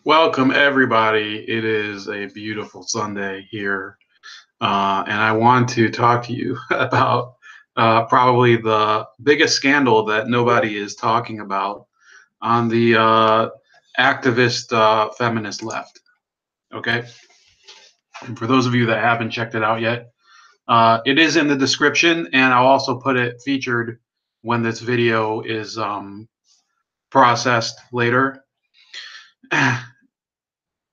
Welcome, everybody. It is a beautiful Sunday here, and I want to talk to you about probably the biggest scandal that nobody is talking about on the activist feminist left. Okay, and for those of you that haven't checked it out yet, it is in the description, and I'll also put it featured when this video is processed later.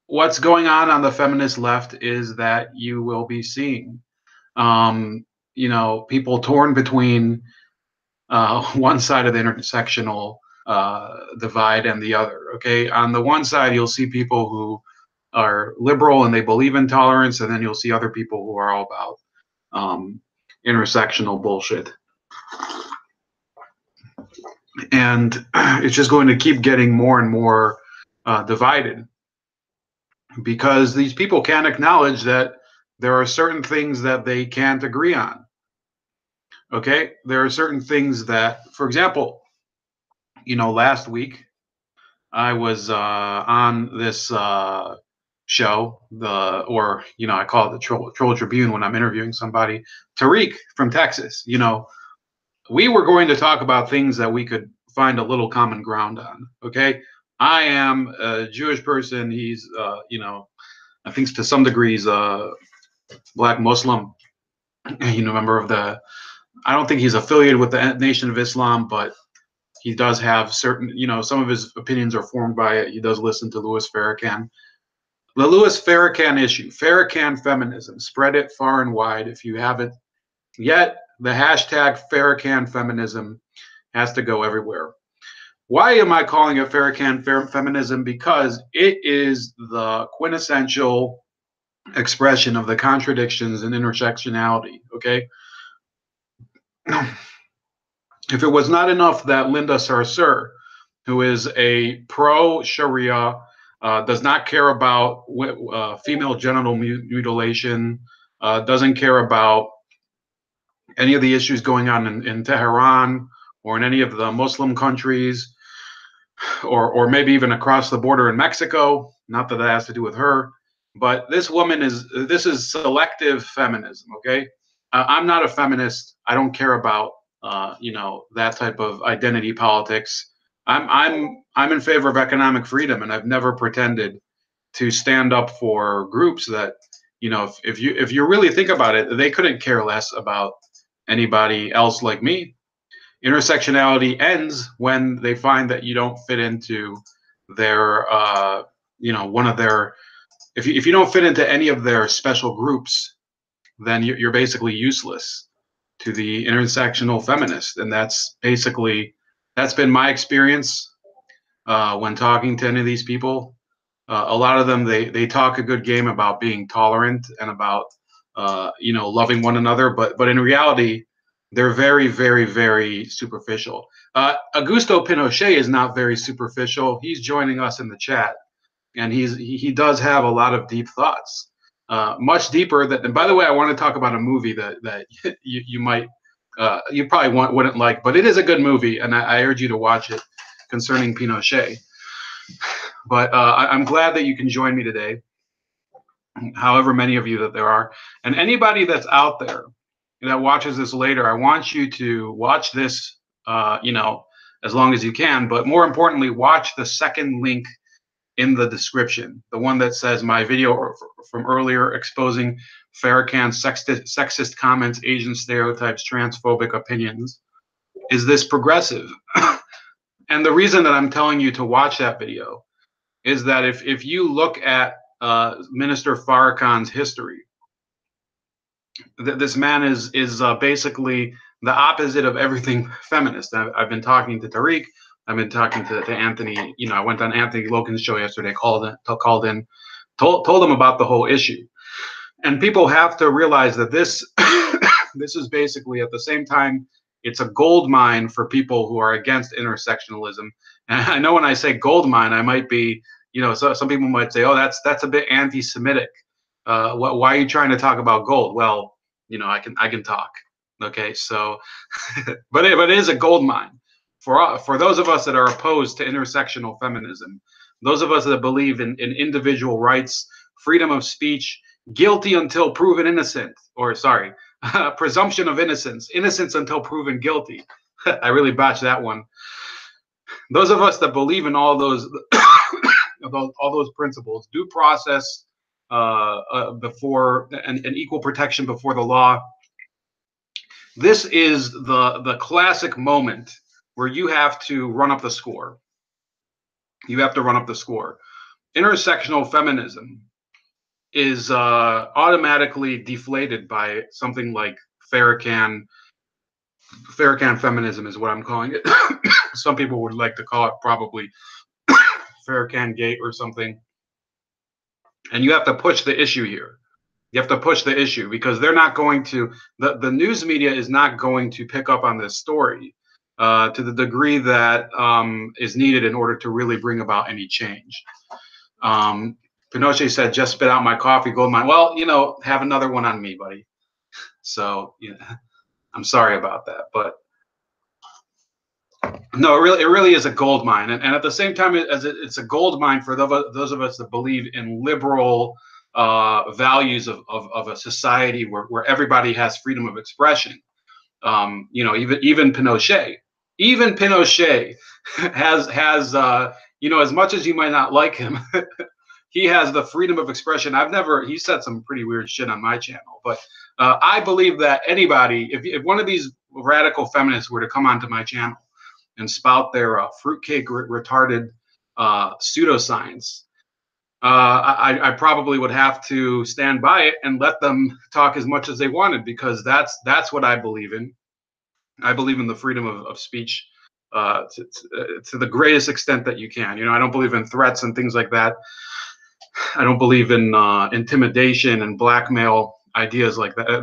What's going on the feminist left is that you will be seeing, um, people torn between one side of the intersectional divide and the other. Okay, on the one side, you'll see people who are liberal and they believe in tolerance, and then you'll see other people who are all about um, intersectional bullshit. And it's just going to keep getting more and more divided because these people can't acknowledge that there are certain things that they can't agree on. Okay, there are certain things that, for example, last week I was on this show, I call it the Troll Tribune when I'm interviewing somebody. Tariq from Texas. We were going to talk about things that we could find a little common ground on. Okay, I am a Jewish person. He's, I think to some degrees, Black Muslim. Member of the. I don't think he's affiliated with the Nation of Islam, but he does have certain, some of his opinions are formed by it. He does listen to Louis Farrakhan. The Louis Farrakhan issue, Farrakhan feminism, spread it far and wide. If you haven't yet, the hashtag Farrakhan feminism has to go everywhere. Why am I calling it Farrakhan feminism? Because it is the quintessential expression of the contradictions and intersectionality. Okay. If it was not enough that Linda Sarsour, who is a pro-Sharia, does not care about female genital mutilation, doesn't care about any of the issues going on in Tehran or in any of the Muslim countries, or maybe even across the border in Mexico. Not that has to do with her, but this is selective feminism. Okay, I'm not a feminist. I don't care about that type of identity politics. I'm in favor of economic freedom, and I've never pretended to stand up for groups that, if you really think about it, they couldn't care less about anybody else like me. Intersectionality ends when they find that you don't fit into their one of their, if you don't fit into any of their special groups, then you're basically useless to the intersectional feminist. And that's been my experience when talking to any of these people. A lot of them, they talk a good game about being tolerant and about loving one another, but in reality, they're very, very, very superficial. Augusto Pinochet is not very superficial. He's joining us in the chat, and he does have a lot of deep thoughts, much deeper. And by the way, I want to talk about a movie that you might you probably wouldn't like, but it is a good movie, and I urge you to watch it concerning Pinochet. But I'm glad that you can join me today, however many of you that there are, and anybody that's out there that watches this later. I want you to watch this, as long as you can, but more importantly, watch the second link in the description, the one that says my video from earlier exposing Farrakhan's sexist comments, Asian stereotypes, transphobic opinions. Is this progressive? And the reason that I'm telling you to watch that video is that if you look at Minister Farrakhan's history, this man is basically the opposite of everything feminist. I've been talking to Tariq. I've been talking to Anthony. I went on Anthony Logan's show yesterday, called in, told him about the whole issue. And people have to realize that this this is basically, at the same time, it's a gold mine for people who are against intersectionalism. And I know when I say gold mine, I might be, so some people might say, oh, that's a bit anti-Semitic. Why are you trying to talk about gold? Well, I can talk. Okay, so, but it is a gold mine for those of us that are opposed to intersectional feminism, those of us that believe in individual rights, freedom of speech, guilty until proven innocent, or sorry, presumption of innocence, innocence until proven guilty. I really botched that one. Those of us that believe in all those all those principles, due process before and equal protection before the law. This is the classic moment where you have to run up the score. You have to run up the score. Intersectional feminism is automatically deflated by something like Farrakhan. Farrakhan feminism is what I'm calling it. Some people would like to call it probably Farrakhan gate or something. And you have to push the issue here. You have to push the issue because they're not going to, the news media is not going to pick up on this story to the degree that is needed in order to really bring about any change. Pinochet said, just spit out my coffee, gold mine. Well, you know, have another one on me, buddy. So, yeah, I'm sorry about that. But no, it really is a gold mine. And at the same time, it's a gold mine for those of us that believe in liberal values of a society where everybody has freedom of expression. You know, even Pinochet has you know, as much as you might not like him, he has the freedom of expression. He said some pretty weird shit on my channel, but I believe that anybody, if one of these radical feminists were to come onto my channel and spout their fruitcake retarded pseudoscience, I probably would have to stand by it and let them talk as much as they wanted, because that's what I believe in. I believe in the freedom of speech to the greatest extent that you can. You know, I don't believe in threats and things like that. I don't believe in intimidation and blackmail ideas like that.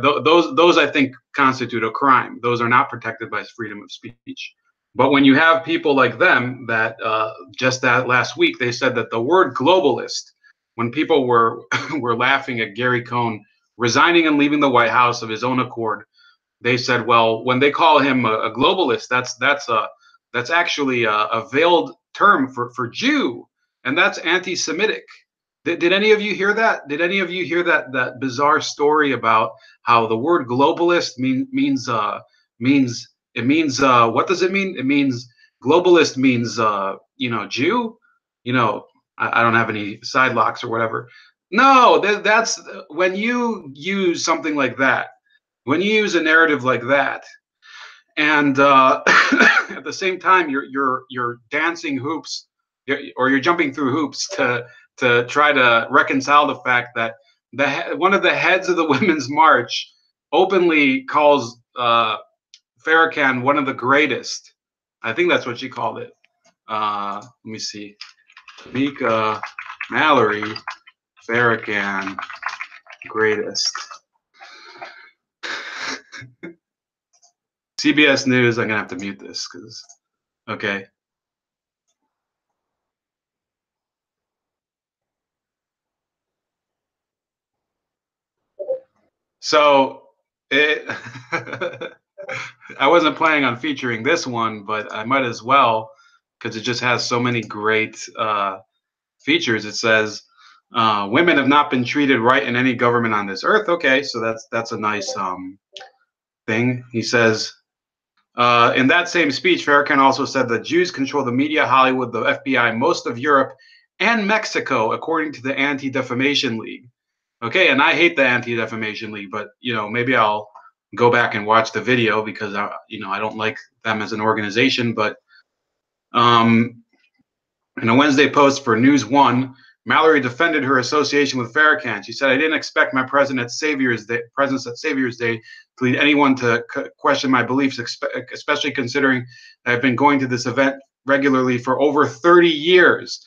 Those I think constitute a crime. Those are not protected by freedom of speech. But when you have people like them that just that last week, they said that the word globalist, when people were were laughing at Gary Cohn resigning and leaving the White House of his own accord, they said, well, when they call him a globalist, that's actually a veiled term for Jew, and that's anti-Semitic. Did any of you hear that? Did any of you hear that bizarre story about how the word globalist means what does it mean? It means globalist means you know, Jew. You know, I don't have any side locks or whatever. No, that's when you use something like that. When you use a narrative like that, and at the same time you're dancing hoops, or you're jumping through hoops to try to reconcile the fact that one of the heads of the Women's March openly calls Farrakhan one of the greatest. I think that's what she called it. Let me see. Mika Mallory, Farrakhan, greatest. CBS News, I'm gonna have to mute this because, okay. So it, I wasn't planning on featuring this one, but I might as well because it just has so many great features. It says, women have not been treated right in any government on this earth. Okay, so that's a nice thing. He says, in that same speech, Farrakhan also said that Jews control the media, Hollywood, the FBI, most of Europe, and Mexico, according to the Anti-Defamation League. Okay, and I hate the Anti-Defamation League, but you know, maybe I'll go back and watch the video because you know, I don't like them as an organization. But in a Wednesday post for News One, Mallory defended her association with Farrakhan. She said, "I didn't expect my presence at Savior's Day to lead anyone to question my beliefs, especially considering I've been going to this event regularly for over 30 years.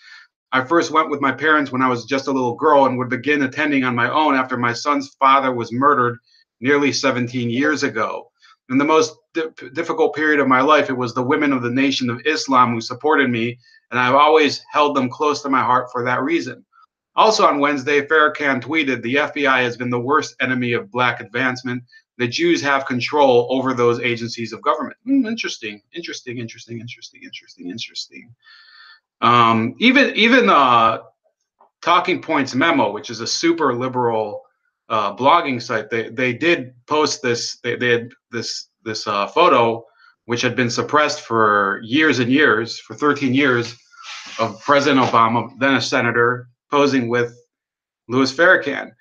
I first went with my parents when I was just a little girl and would begin attending on my own after my son's father was murdered nearly 17 years ago. In the most difficult period of my life, it was the women of the Nation of Islam who supported me, and I've always held them close to my heart for that reason." Also on Wednesday, Farrakhan tweeted, "The FBI has been the worst enemy of Black advancement. the Jews have control over those agencies of government. Interesting. Even Talking Points Memo, which is a super liberal blogging site, they did post this. They had this photo, which had been suppressed for years and years, for 13 years, of President Obama, then a senator, posing with Louis Farrakhan.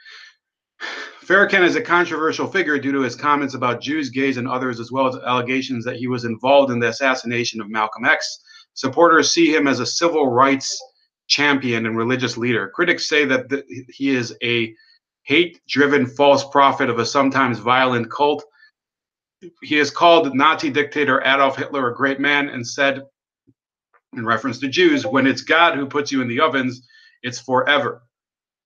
Farrakhan is a controversial figure due to his comments about Jews, gays, and others, as well as allegations that he was involved in the assassination of Malcolm X. Supporters see him as a civil rights champion and religious leader. Critics say that he is a hate-driven false prophet of a sometimes violent cult. He has called Nazi dictator Adolf Hitler a great man and said, in reference to Jews, when it's God who puts you in the ovens, it's forever.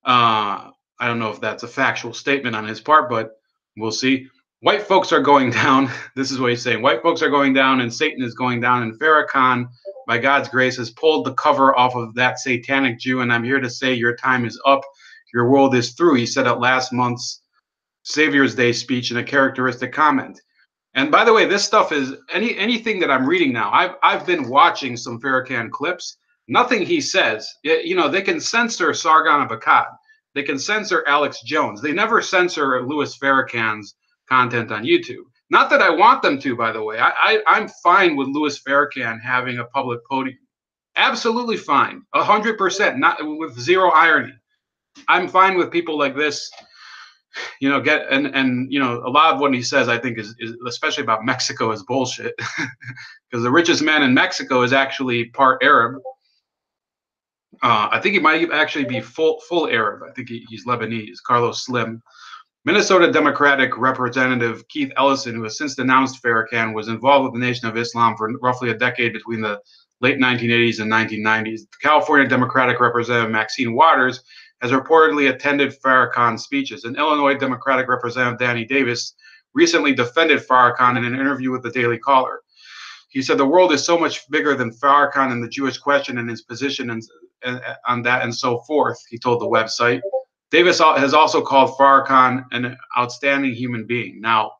I don't know if that's a factual statement on his part, but we'll see. White folks are going down. This is what he's saying. White folks are going down and Satan is going down. And Farrakhan, by God's grace, has pulled the cover off of that satanic Jew. And I'm here to say your time is up. Your world is through, he said at last month's Savior's Day speech in a characteristic comment. And by the way, this stuff is anything that I'm reading now. I've been watching some Farrakhan clips. Nothing he says. You know, they can censor Sargon of Akkad. They can censor Alex Jones. They never censor Louis Farrakhan's content on YouTube. Not that I want them to, by the way. I'm fine with Louis Farrakhan having a public podium. Absolutely fine. 100%, not with zero irony. I'm fine with people like this, you know, and you know, a lot of what he says, I think, is especially about Mexico, is bullshit. Because the richest man in Mexico is actually part Arab. I think he might actually be full Arab. I think he's Lebanese. Carlos Slim. Minnesota Democratic Representative Keith Ellison, who has since denounced Farrakhan, was involved with the Nation of Islam for roughly a decade between the late 1980s and 1990s. California Democratic Representative Maxine Waters has reportedly attended Farrakhan's speeches. And Illinois Democratic Representative Danny Davis recently defended Farrakhan in an interview with the Daily Caller. He said the world is so much bigger than Farrakhan and the Jewish question and his position on that and so forth, he told the website. Davis has also called Farrakhan an outstanding human being. Now,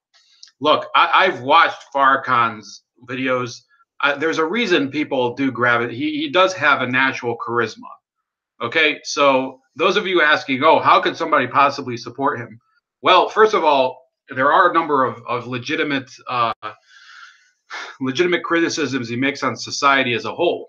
look, I've watched Farrakhan's videos. There's a reason people do gravitate. He does have a natural charisma. Okay, so those of you asking, oh, how could somebody possibly support him? Well, first of all, there are a number of legitimate criticisms he makes on society as a whole.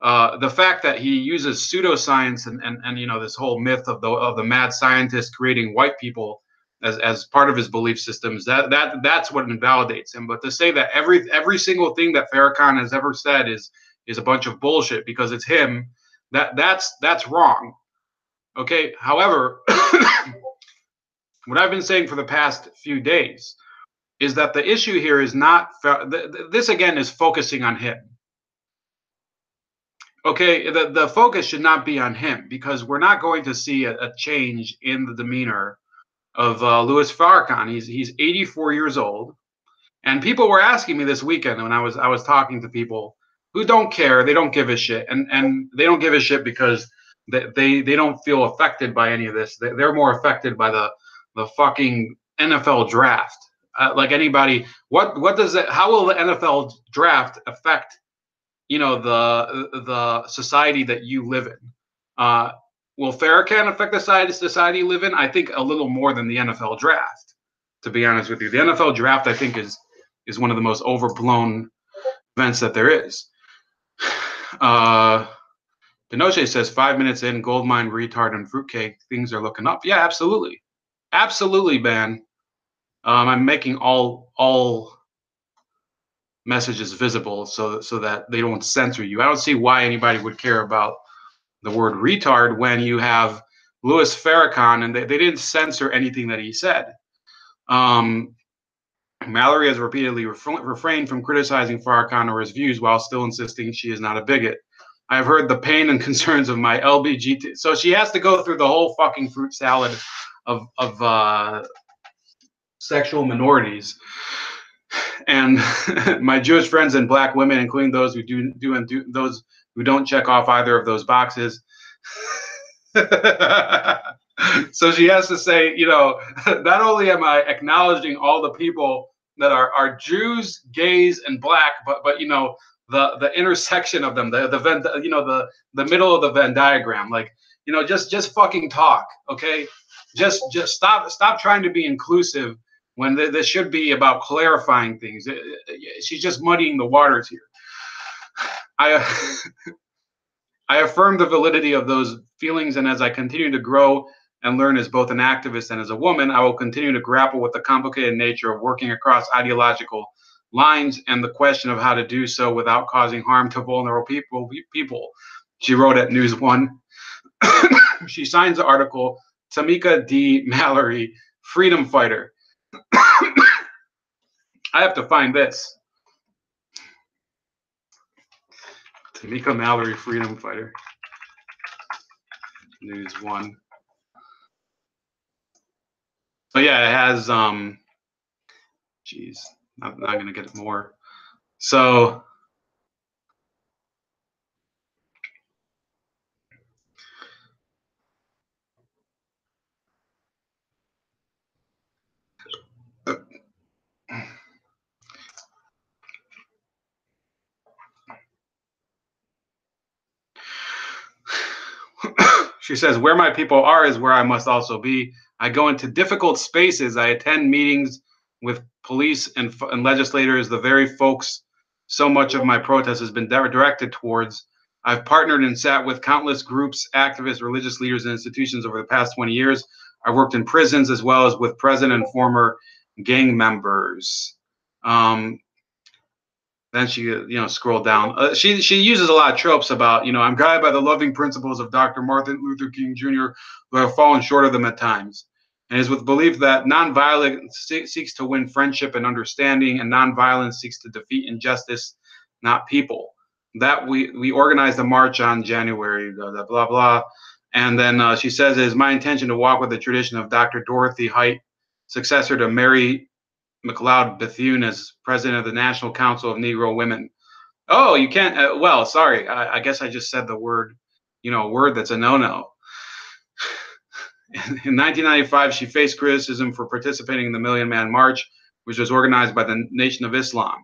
The fact that he uses pseudoscience and you know, this whole myth of the mad scientist creating white people as part of his belief systems, that's what invalidates him. But to say that every single thing that Farrakhan has ever said is a bunch of bullshit because it's him, that's wrong. Okay. However, what I've been saying for the past few days is that the issue here is not this, again, is focusing on him. Okay, the focus should not be on him, because we're not going to see a change in the demeanor of Louis Farrakhan. He's 84 years old, and people were asking me this weekend when I was talking to people who don't care, they don't give a shit, and they don't give a shit because they don't feel affected by any of this. They're more affected by the fucking NFL draft. Like anybody, what does it? How will the NFL draft affect, you know, the society that you live in? Will Farrakhan affect the society you live in? I think a little more than the NFL draft, to be honest with you. The NFL draft, I think, is one of the most overblown events that there is. Pinochet says 5 minutes in, goldmine, retard, and fruitcake, things are looking up. Yeah, absolutely. Absolutely, man. I'm making all messages visible so that they don't censor you. I don't see why anybody would care about the word retard when you have Louis Farrakhan and they didn't censor anything that he said. Mallory has repeatedly refrained from criticizing Farrakhan or his views while still insisting she is not a bigot. I've heard the pain and concerns of my LBGT. So she has to go through the whole fucking fruit salad of sexual minorities. And my Jewish friends and black women, including those who do those who don't check off either of those boxes. So she has to say, not only am I acknowledging all the people that are Jews, gays, and black, but the intersection of them, the Venn, the middle of the Venn diagram, like, just fucking talk, okay? Just stop trying to be inclusive when this should be about clarifying things. She's just muddying the waters here. I I affirm the validity of those feelings, and as I continue to grow and learn as both an activist and as a woman, I will continue to grapple with the complicated nature of working across ideological lines and the question of how to do so without causing harm to vulnerable people. She wrote at News One. She signs the article, Tamika D. Mallory, freedom fighter. I have to find this. Tamika Mallory, freedom fighter. News One. So yeah, it has geez, I'm not gonna get it more. So she says, where my people are is where I must also be. I go into difficult spaces. I attend meetings with police and legislators, the very folks so much of my protest has been directed towards. I've partnered and sat with countless groups, activists, religious leaders, and institutions over the past 20 years. I've worked in prisons as well as with present and former gang members. Then she, scrolled down. She uses a lot of tropes about, I'm guided by the loving principles of Dr. Martin Luther King Jr., who have fallen short of them at times. And it is with belief that nonviolence seeks to win friendship and understanding, and nonviolence seeks to defeat injustice, not people. That we organized a march on January, blah, blah, blah. And then she says, it is my intention to walk with the tradition of Dr. Dorothy Height, successor to Mary McLeod Bethune, as president of the National Council of Negro Women. Oh, you can't. Well, sorry. I guess I just said the word, a word that's a no-no. In 1995, she faced criticism for participating in the Million Man March, which was organized by the Nation of Islam.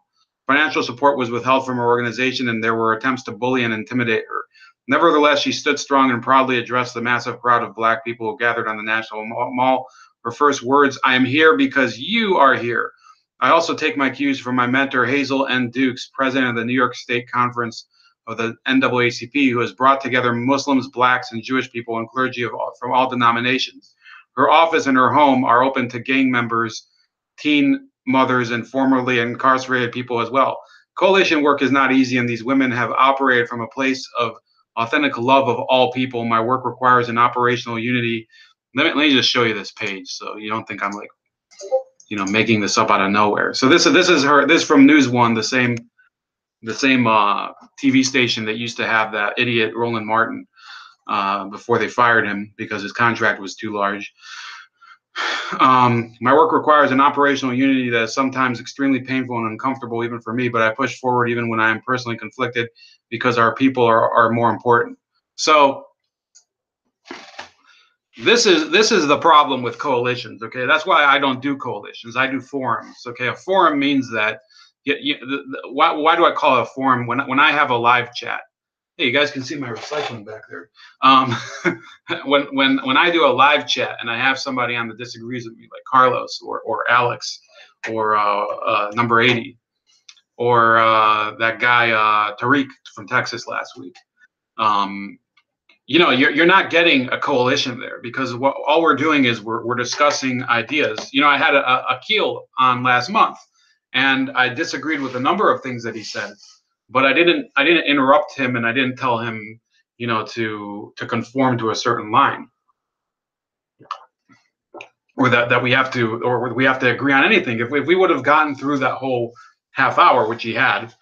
Financial support was withheld from her organization, and there were attempts to bully and intimidate her. Nevertheless, she stood strong and proudly addressed the massive crowd of Black people who gathered on the National Mall. Her first words, I am here because you are here. I also take my cues from my mentor, Hazel N. Dukes, president of the New York State Conference of the NAACP, who has brought together Muslims, Blacks, and Jewish people and clergy from all denominations. Her office and her home are open to gang members, teen mothers, and formerly incarcerated people as well. Coalition work is not easy, and these women have operated from a place of authentic love of all people. My work requires an operational unity. Let me just show you this page so you don't think I'm like, making this up out of nowhere. So this is her. This is from News One, the same TV station that used to have that idiot Roland Martin before they fired him because his contract was too large. My work requires an operational unity that is sometimes extremely painful and uncomfortable even for me, but I push forward even when I am personally conflicted because our people are more important. So this is the problem with coalitions. Okay, that's why I don't do coalitions. I do forums. Okay, a forum means that why do I call it a forum when I have a live chat? Hey, you guys can see my recycling back there. When I do a live chat and I have somebody on that disagrees with me, like Carlos or Alex or number 80 or that guy Tariq from Texas last week. You're not getting a coalition there because all we're doing is we're discussing ideas. I had a Keel on last month, and I disagreed with a number of things that he said, but I didn't interrupt him, and I didn't tell him, to conform to a certain line, or that we have to agree on anything. If we would have gotten through that whole half hour, which he had,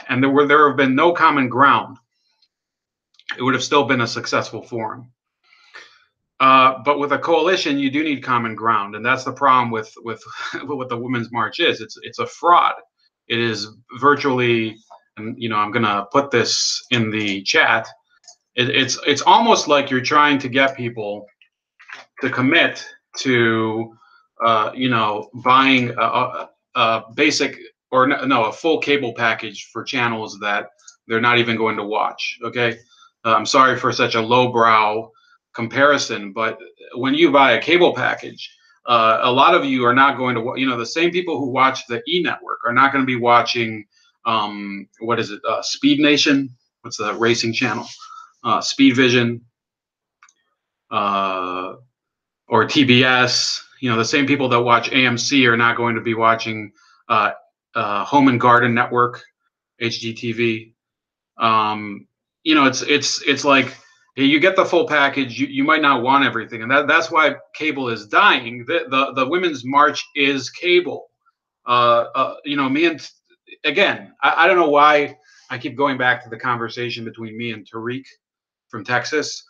and there have been no common ground, it would have still been a successful forum. But with a coalition, you do need common ground, and that's the problem with what the Women's March is. It's a fraud. It is virtually, and I'm gonna put this in the chat. It's almost like you're trying to get people to commit to buying a basic or no a full cable package for channels that they're not even going to watch. Okay, I'm sorry for such a lowbrow comparison, but when you buy a cable package, a lot of you are not going to, the same people who watch the E Network are not going to be watching, what is it, Speed Nation? What's the racing channel? Speed Vision, or TBS. The same people that watch AMC are not going to be watching Home and Garden Network, HGTV. It's like, you get the full package. You might not want everything, and that's why cable is dying. The Women's March is cable. Me and again, I don't know why I keep going back to the conversation between me and Tariq from Texas,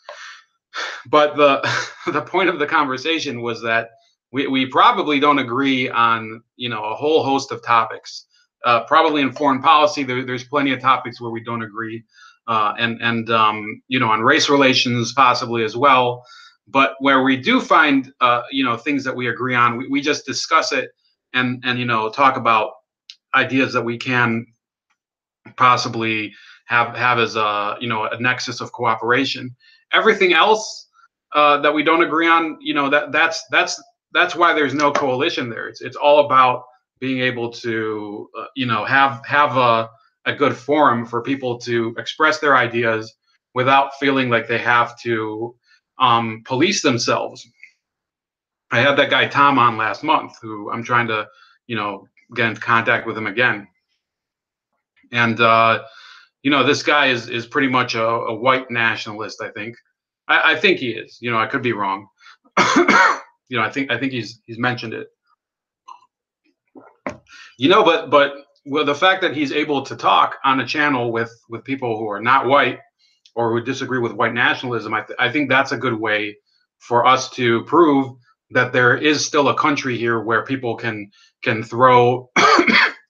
but the point of the conversation was that we probably don't agree on a whole host of topics. Probably in foreign policy, there's plenty of topics where we don't agree, and on race relations possibly as well. But where we do find things that we agree on, we just discuss it and talk about ideas that we can possibly have as a nexus of cooperation. Everything else that we don't agree on, that's why there's no coalition there. It's all about being able to have a good forum for people to express their ideas without feeling like they have to police themselves. I had that guy Tom on last month, who I'm trying to get into contact with him again, and this guy is pretty much a white nationalist. I think he is. I could be wrong. I think he's mentioned it. But well, the fact that he's able to talk on a channel with people who are not white or who disagree with white nationalism, I think that's a good way for us to prove that there is still a country here where people can throw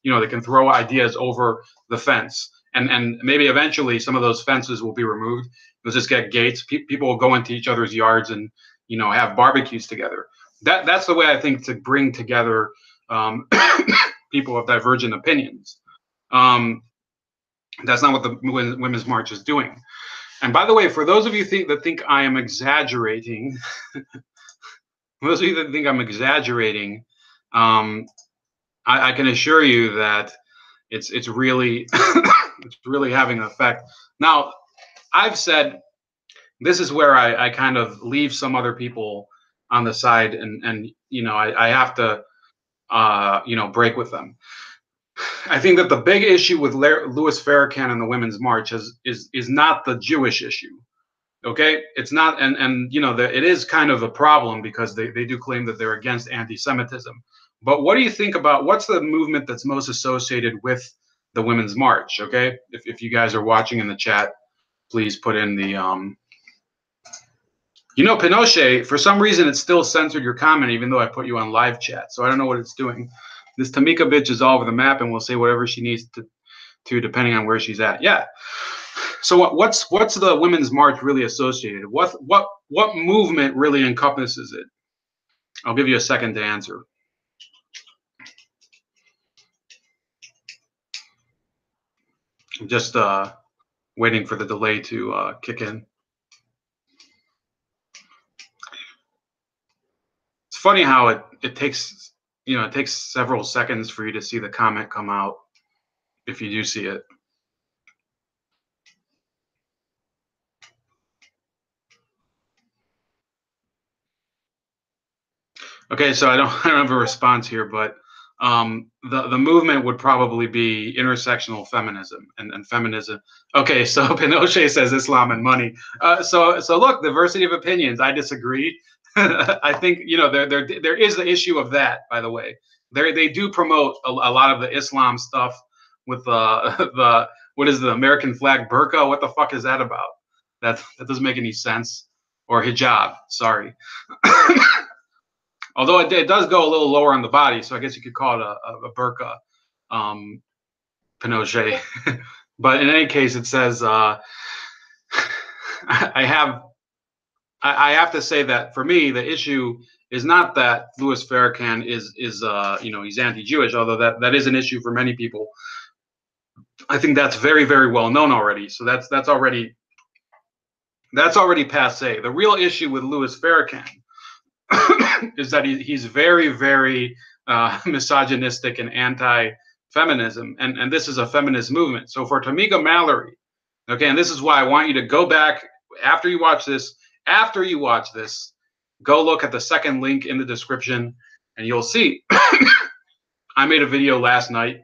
they can throw ideas over the fence, and maybe eventually some of those fences will be removed. We'll just get gates. People will go into each other's yards and have barbecues together. That's the way I think to bring together people of divergent opinions. That's not what the Women's March is doing. And by the way, for those of you that think I am exaggerating, those of you that think I'm exaggerating, I can assure you that it's really it's really having an effect. Now, I've said this is where I kind of leave some other people on the side, and I have to break with them. I think that the big issue with Louis Farrakhan and the Women's March is not the Jewish issue. Okay, it's not, and it is kind of a problem because they do claim that they're against anti-Semitism. But what do you think about what's the movement that's most associated with the Women's March? Okay, if you guys are watching in the chat, please put in the Pinochet, for some reason, it still censored your comment, even though I put you on live chat. So I don't know what it's doing. This Tamika bitch is all over the map and will say whatever she needs to depending on where she's at. Yeah. So what's the Women's March really associated? What movement really encompasses it? I'll give you a second to answer. I'm just waiting for the delay to kick in. It's funny how it takes it takes several seconds for you to see the comment come out if you do see it. Okay, so I don't have a response here, but the movement would probably be intersectional feminism and feminism. Okay, so Pinochet says Islam and money. So look, diversity of opinions. I disagree. I think there is the issue of that. By the way, they do promote a lot of the Islam stuff with the what is the American flag burqa? What the fuck is that about? That doesn't make any sense. Or hijab. Sorry. Although it does go a little lower on the body, so I guess you could call it a burqa, Pinochet. But in any case, it says I I have to say that for me, the issue is not that Louis Farrakhan is he's anti-Jewish, although that is an issue for many people. I think that's very, very well known already. So that's already passe. The real issue with Louis Farrakhan is that he's very, very misogynistic and anti-feminism, and this is a feminist movement. So for Tamika Mallory, okay, and this is why I want you to go back after you watch this. After you watch this, go look at the second link in the description, and you'll see. I made a video last night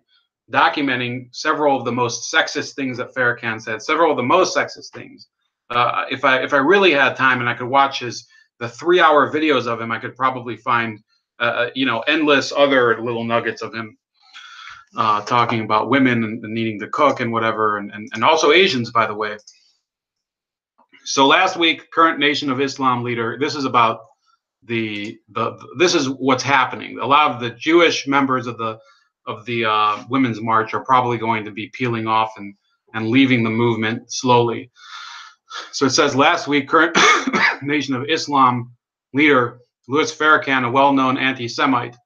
documenting several of the most sexist things that Farrakhan said. Several of the most sexist things. If I really had time and I could watch the 3-hour videos of him, I could probably find endless other little nuggets of him talking about women and needing to cook and whatever, and also Asians, by the way. So last week, current Nation of Islam leader. This is about this is what's happening. A lot of the Jewish members of the Women's March are probably going to be peeling off and leaving the movement slowly. So it says last week, current Nation of Islam leader Louis Farrakhan, a well-known anti-Semite,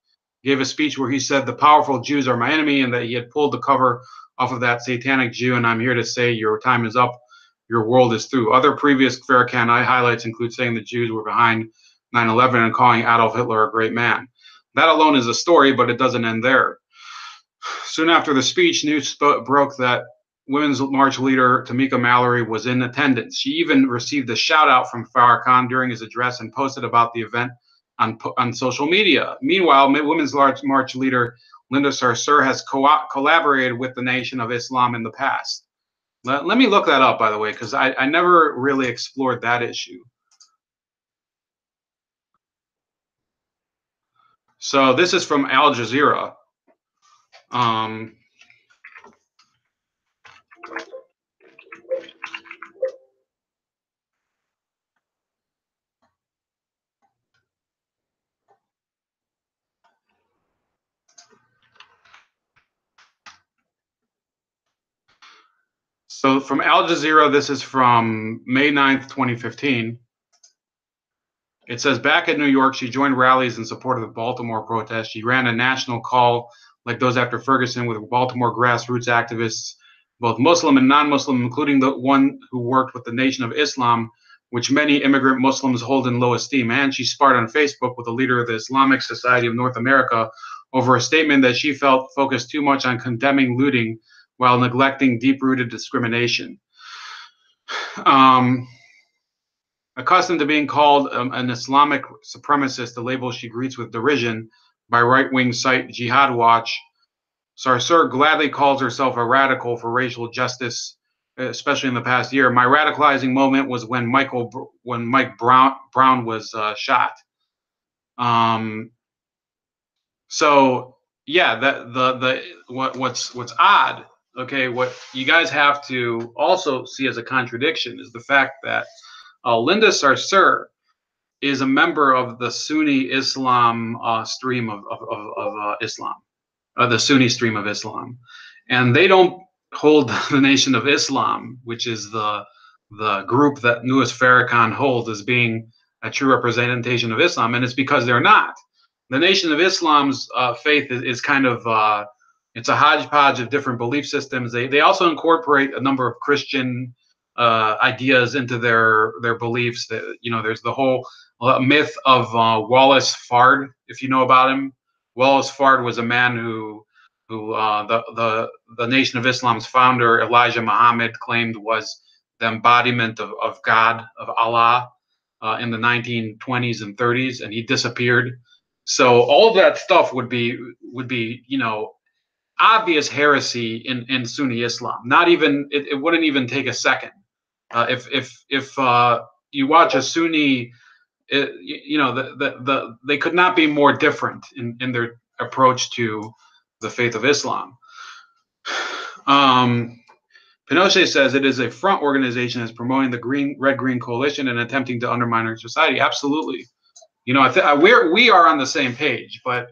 gave a speech where he said the powerful Jews are my enemy and that he had pulled the cover off of that satanic Jew, and I'm here to say your time is up. Your world is through. Other previous Farrakhan highlights include saying the Jews were behind 9/11 and calling Adolf Hitler a great man. That alone is a story, but it doesn't end there. Soon after the speech, news broke that Women's March leader Tamika Mallory was in attendance. She even received a shout out from Farrakhan during his address and posted about the event on social media. Meanwhile, Women's March leader Linda Sarsour has collaborated with the Nation of Islam in the past. Let me look that up, by the way, because I never really explored that issue. So this is from Al Jazeera. So from Al Jazeera, this is from May 9th, 2015. It says, back in New York, she joined rallies in support of the Baltimore protest. She ran a national call like those after Ferguson with Baltimore grassroots activists, both Muslim and non-Muslim, including the one who worked with the Nation of Islam, which many immigrant Muslims hold in low esteem. And she sparred on Facebook with the leader of the Islamic Society of North America over a statement that she felt focused too much on condemning looting while neglecting deep-rooted discrimination. Accustomed to being called an Islamic supremacist, a label she greets with derision by right-wing site Jihad Watch, Sarsour gladly calls herself a radical for racial justice, especially in the past year. My radicalizing moment was when Mike Brown was shot. So yeah, what's odd, okay, what you guys have to also see as a contradiction is the fact that Linda Sarsour is a member of the Sunni Islam stream of Islam, the Sunni stream of Islam, and they don't hold the Nation of Islam, which is the group that Louis Farrakhan holds, as being a true representation of Islam, and it's because they're not. The Nation of Islam's faith is kind of it's a hodgepodge of different belief systems. They also incorporate a number of Christian ideas into their beliefs. That, there's the whole myth of Wallace Fard, if you know about him. Wallace Fard was a man who the Nation of Islam's founder Elijah Muhammad claimed was the embodiment of God, of Allah, in the 1920s and 30s, and he disappeared. So all of that stuff would be obvious heresy in Sunni Islam. Not even it wouldn't even take a second. If you watch a Sunni, they could not be more different in their approach to the faith of Islam. Pinochet says it is a front organization that's promoting the red-green coalition and attempting to undermine our society. Absolutely, we are on the same page, but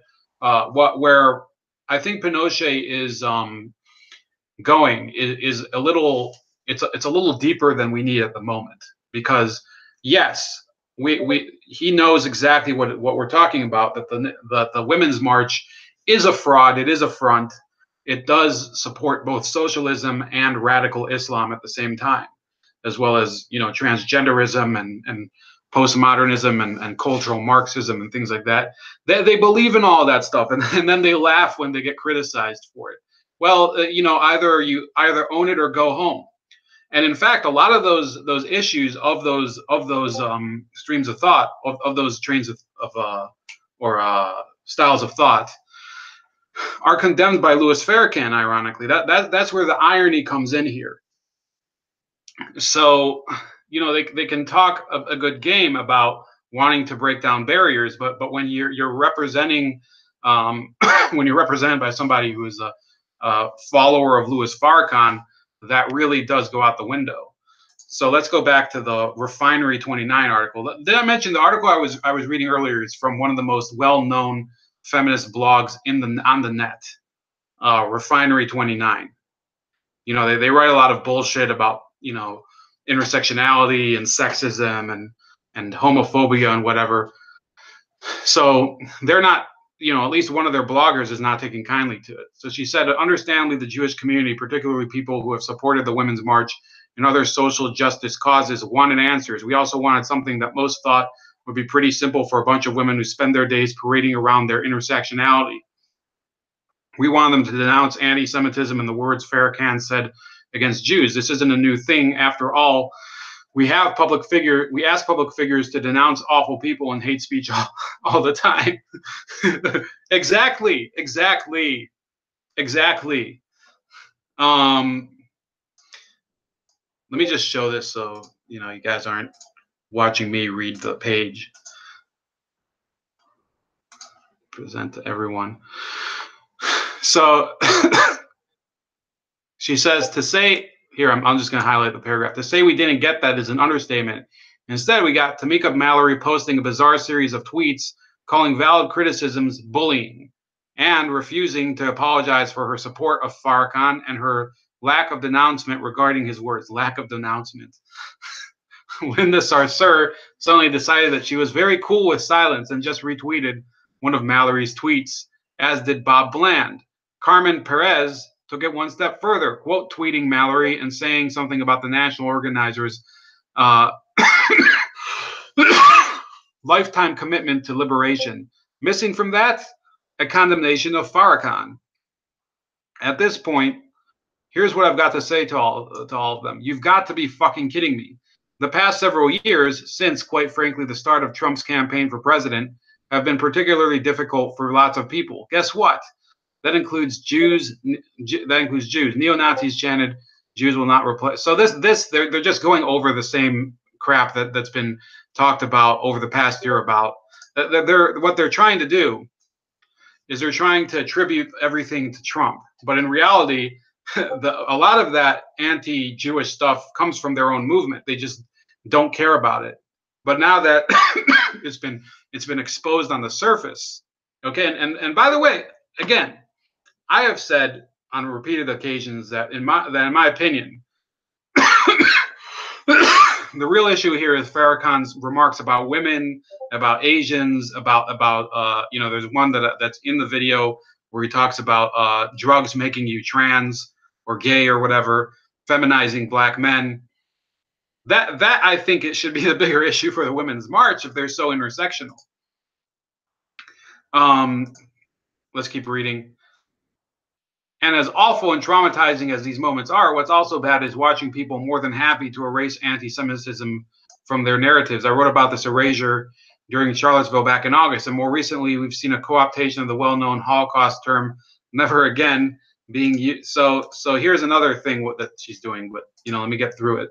where I think Pinochet is going is a little. It's a little deeper than we need at the moment, because yes, he knows exactly what we're talking about. That the Women's March is a fraud. It is a front. It does support both socialism and radical Islam at the same time, as well as, you know, transgenderism and postmodernism and cultural Marxism and things like that. They believe in all that stuff, and then they laugh when they get criticized for it. Well, you know, either own it or go home. And in fact, a lot of those issues of those streams of thought, of those trains of styles of thought, are condemned by Louis Farrakhan. Ironically, that's where the irony comes in here. So, you know, they can talk a good game about wanting to break down barriers, but when you're representing when you're represented by somebody who is a follower of Louis Farrakhan, that really does go out the window. So let's go back to the Refinery 29 article. Did I mention the article I was reading earlier is from one of the most well-known feminist blogs on the net, Refinery 29. You know, they write a lot of bullshit about, you know, intersectionality and sexism and homophobia and whatever. So they're not, you know, at least one of their bloggers is not taking kindly to it. So she said, understandably, the Jewish community, particularly people who have supported the Women's March and other social justice causes, wanted answers. We also wanted something that most thought would be pretty simple for a bunch of women who spend their days parading around their intersectionality. We want them to denounce anti-Semitism and the words Farrakhan said against Jews. This isn't a new thing. After all, we ask public figures to denounce awful people and hate speech all the time. Exactly. Let me just show this so, you know, you guys aren't watching me read the page. Present to everyone. So she says, to say, here, I'm just going to highlight the paragraph. To say we didn't get that is an understatement. Instead, we got Tamika Mallory posting a bizarre series of tweets calling valid criticisms bullying and refusing to apologize for her support of Farrakhan and her lack of denouncement regarding his words. Lack of denouncement. Linda Sarsour suddenly decided that she was very cool with silence and just retweeted one of Mallory's tweets, as did Bob Bland. Carmen Perez took it one step further, quote tweeting Mallory and saying something about the national organizers' lifetime commitment to liberation. Missing from that, a condemnation of Farrakhan. At this point, here's what I've got to say to all of them. You've got to be fucking kidding me. The past several years, since, quite frankly, the start of Trump's campaign for president, have been particularly difficult for lots of people. Guess what? That includes Jews. Neo-Nazis chanted, "Jews will not replace." So they're just going over the same crap that's been talked about over the past year. About what they're trying to do is they're trying to attribute everything to Trump, but in reality, a lot of that anti-Jewish stuff comes from their own movement. They just don't care about it. But now that it's been exposed on the surface, okay. And by the way, again, I have said on repeated occasions that in my opinion, the real issue here is Farrakhan's remarks about women, about Asians, about you know, there's one that's in the video where he talks about drugs making you trans or gay or whatever, feminizing black men. That I think it should be the bigger issue for the Women's March if they're so intersectional. Let's keep reading. And as awful and traumatizing as these moments are, what's also bad is watching people more than happy to erase anti-Semitism from their narratives. I wrote about this erasure during Charlottesville back in August, and more recently we've seen a co-optation of the well-known Holocaust term "never again" being used. So here's another thing that she's doing, but you know, let me get through it.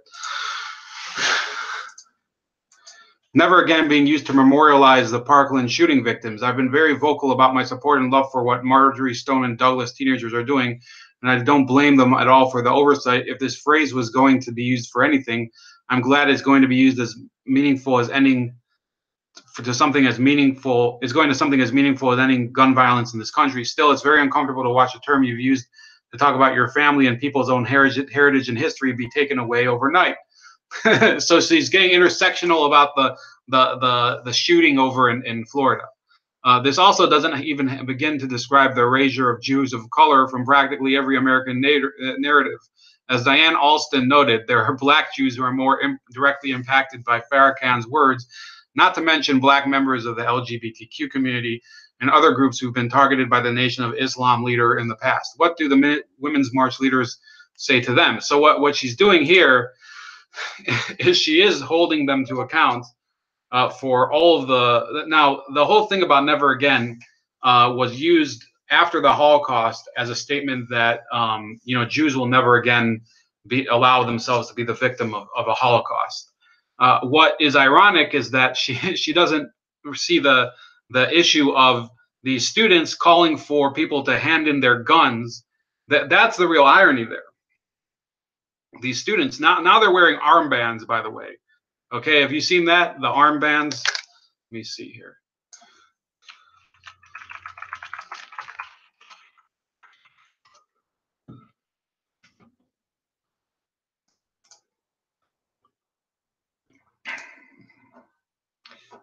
Never again being used to memorialize the Parkland shooting victims. I've been very vocal about my support and love for what Marjorie Stone and Douglas teenagers are doing, and I don't blame them at all for the oversight. If this phrase was going to be used for anything, I'm glad it's going to be used as meaningful as ending to something as meaningful. It's going to something as meaningful as ending gun violence in this country. Still, it's very uncomfortable to watch a term you've used to talk about your family and people's own heritage and history be taken away overnight. So she's getting intersectional about the shooting over in Florida. This also doesn't even begin to describe the erasure of Jews of color from practically every American narrative. As Diane Alston noted, there are black Jews who are more directly impacted by Farrakhan's words, not to mention black members of the LGBTQ community and other groups who've been targeted by the Nation of Islam leader in the past. What do the Women's March leaders say to them? So what she's doing here is she is holding them to account for all of the whole thing about never again was used after the Holocaust as a statement that Jews will never again allow themselves to be the victim of a Holocaust. What is ironic is that she doesn't see the issue of these students calling for people to hand in their guns. That's the real irony there. These students now they're wearing armbands, by the way. Okay, have you seen that? The armbands. Let me see here.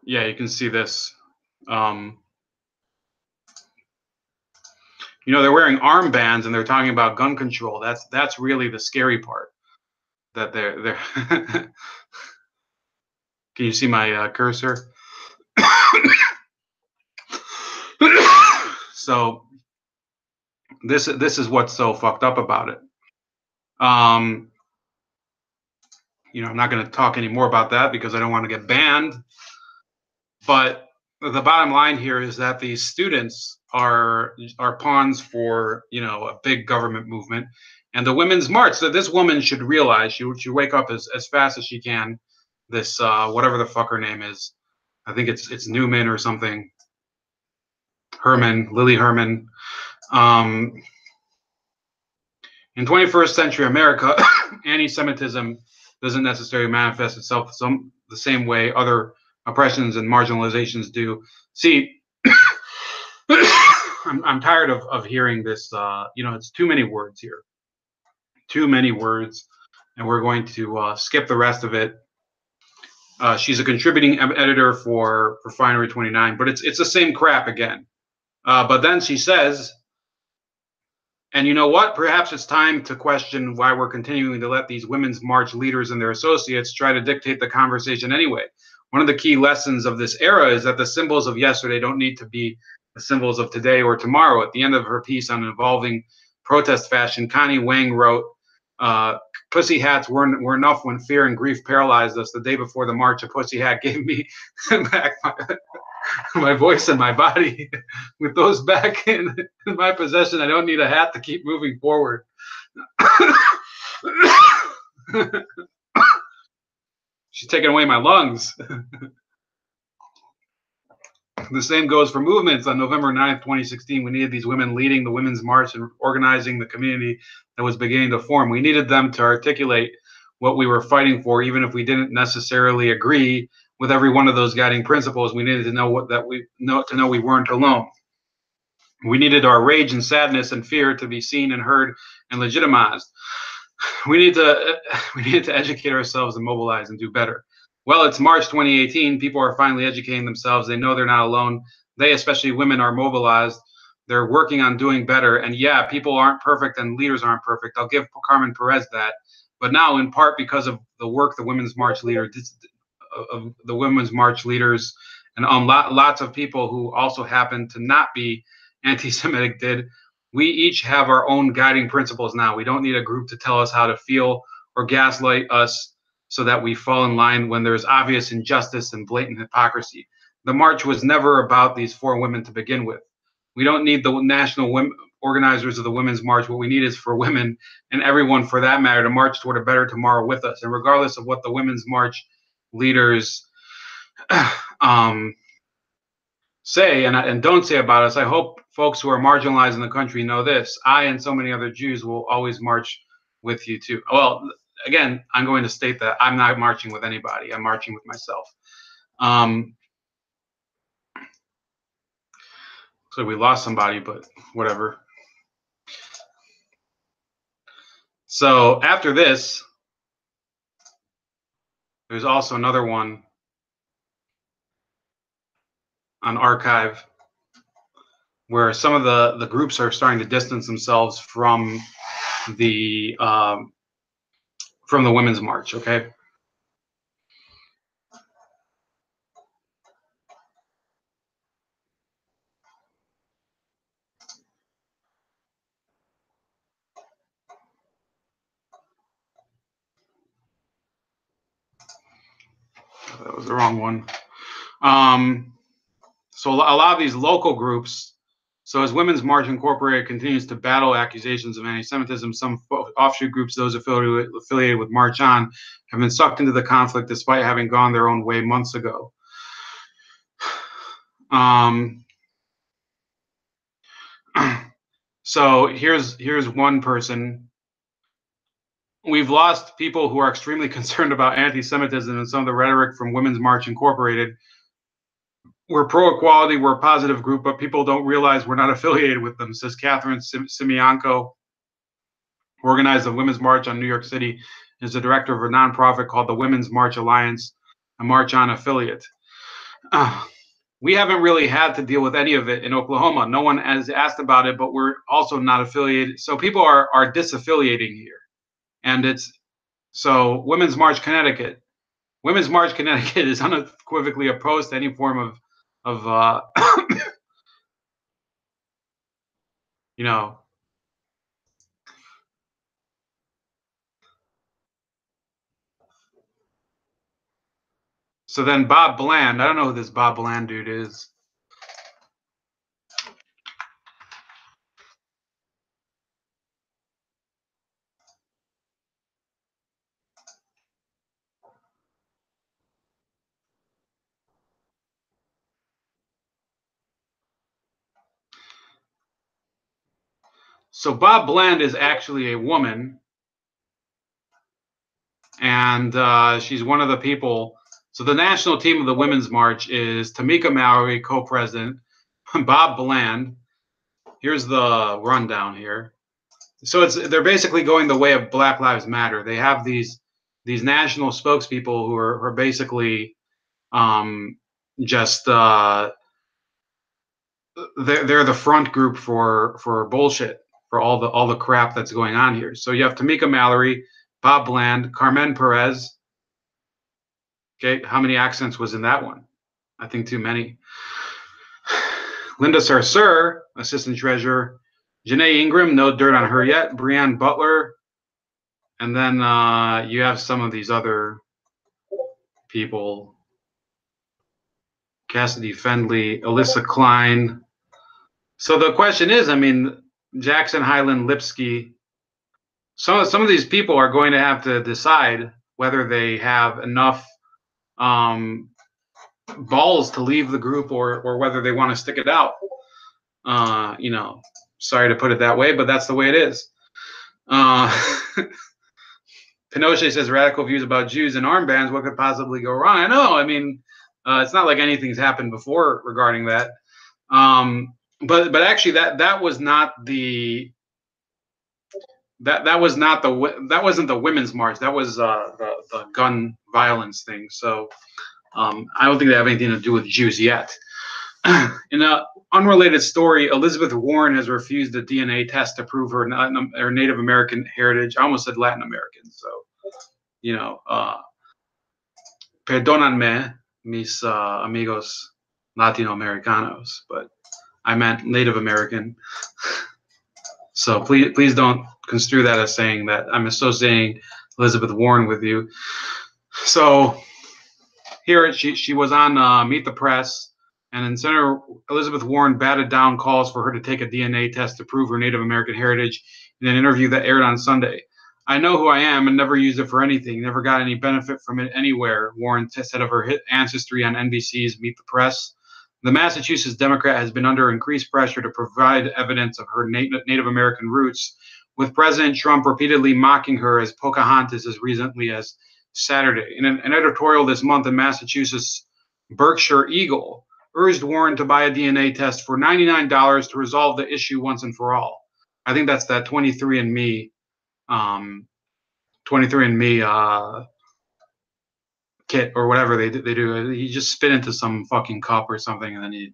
Yeah, you can see this. They're wearing armbands and they're talking about gun control. That's really the scary part. That they're Can you see my cursor? So this is what's so fucked up about it. I'm not going to talk any more about that because I don't want to get banned. But the bottom line here is that these students are pawns for a big government movement, and the Women's March. So this woman should realize she should wake up as fast as she can. This whatever the fuck her name is, I think it's Newman or something. Lily Herman. In 21st century America, anti-Semitism doesn't necessarily manifest itself the same way other oppressions and marginalizations do. See, I'm tired of hearing this. It's too many words here. Too many words, and we're going to skip the rest of it. She's a contributing editor for Refinery 29, but it's the same crap again. But then she says, and you know what? Perhaps it's time to question why we're continuing to let these Women's March leaders and their associates try to dictate the conversation anyway. One of the key lessons of this era is that the symbols of yesterday don't need to be the symbols of today or tomorrow. At the end of her piece on evolving protest fashion, Connie Wang wrote, pussy hats were enough when fear and grief paralyzed us. The day before the march, a pussy hat gave me back my voice and my body. With those back in my possession, I don't need a hat to keep moving forward. She's taking away my lungs. The same goes for movements. On November 9th, 2016, we needed these women leading the Women's March and organizing the community that was beginning to form. We needed them to articulate what we were fighting for, even if we didn't necessarily agree with every one of those guiding principles. We needed to know we weren't alone. We needed our rage and sadness and fear to be seen and heard and legitimized. We needed to educate ourselves and mobilize and do better. Well, it's March 2018. People are finally educating themselves. They know they're not alone. They, especially women, are mobilized. They're working on doing better. And yeah, people aren't perfect and leaders aren't perfect. I'll give Carmen Perez that. But now, in part because of the work the Women's March leaders and lots of people who also happen to not be anti-Semitic did, we each have our own guiding principles now. We don't need a group to tell us how to feel or gaslight us so that we fall in line when there's obvious injustice and blatant hypocrisy. The march was never about these four women to begin with. We don't need the national organizers of the Women's March. What we need is for women and everyone for that matter to march toward a better tomorrow with us. And regardless of what the Women's March leaders say and don't say about us, I hope folks who are marginalized in the country know this. I and so many other Jews will always march with you too. Well, again, I'm going to state that I'm not marching with anybody. I'm marching with myself. So we lost somebody, but whatever. So after this, There's also another one on Archive where some of the groups are starting to distance themselves the from the Women's March. Okay. That was the wrong one. So a lot of these local groups, so as Women's March Incorporated continues to battle accusations of anti-Semitism, some offshoot groups, those affiliated with March On, have been sucked into the conflict despite having gone their own way months ago. So here's one person. We've lost people who are extremely concerned about anti-Semitism and some of the rhetoric from Women's March Incorporated. We're pro-equality, we're a positive group, but people don't realize we're not affiliated with them, says Catherine Simianko, who organized the Women's March on New York City, is the director of a nonprofit called the Women's March Alliance, a March On affiliate. We haven't really had to deal with any of it in Oklahoma. No one has asked about it, but we're also not affiliated. So people are disaffiliating here. And it's so Women's March Connecticut. Women's March Connecticut is unequivocally opposed to any form of you know. So then Bob Bland, I don't know who this Bob Bland dude is. So Bob Bland is actually a woman, and she's one of the people. So the national team of the Women's March is Tamika Mallory, co-president, Bob Bland. Here's the rundown here. So they're basically going the way of Black Lives Matter. They have these national spokespeople who are basically just they're the front group for bullshit, for all the crap that's going on here. So you have Tamika Mallory, Bob Bland, Carmen Perez. Okay, how many accents was in that one? I think too many. Linda Sarsour, assistant treasurer. Janae Ingram, no dirt on her yet. Breanne Butler. And then you have some of these other people. Cassidy Fendley, Alyssa Klein. So the question is, I mean, Jackson Highland Lipsky. Some of these people are going to have to decide whether they have enough balls to leave the group or whether they want to stick it out. You know, sorry to put it that way, but that's the way it is. Pinochet says radical views about Jews and armbands. What could possibly go wrong? I know. I mean, it's not like anything's happened before regarding that. But actually, that was not the that wasn't the Women's March. That was the gun violence thing. So I don't think they have anything to do with Jews yet. In an unrelated story, Elizabeth Warren has refused a DNA test to prove her Native American heritage. I almost said Latin American. So, you know, perdónenme, mis amigos Latinoamericanos, but I meant Native American. So please don't construe that as saying that I'm associating Elizabeth Warren with you. So here she was on Meet the Press, and then Senator Elizabeth Warren batted down calls for her to take a DNA test to prove her Native American heritage in an interview that aired on Sunday. I know who I am and never used it for anything, never got any benefit from it anywhere, Warren said of her ancestry on NBC's Meet the Press. The Massachusetts Democrat has been under increased pressure to provide evidence of her Native American roots, with President Trump repeatedly mocking her as Pocahontas as recently as Saturday. In an editorial this month in Massachusetts, Berkshire Eagle urged Warren to buy a DNA test for $99 to resolve the issue once and for all. I think that's that 23andMe kit or whatever they do. You just spit into some fucking cup or something, and then you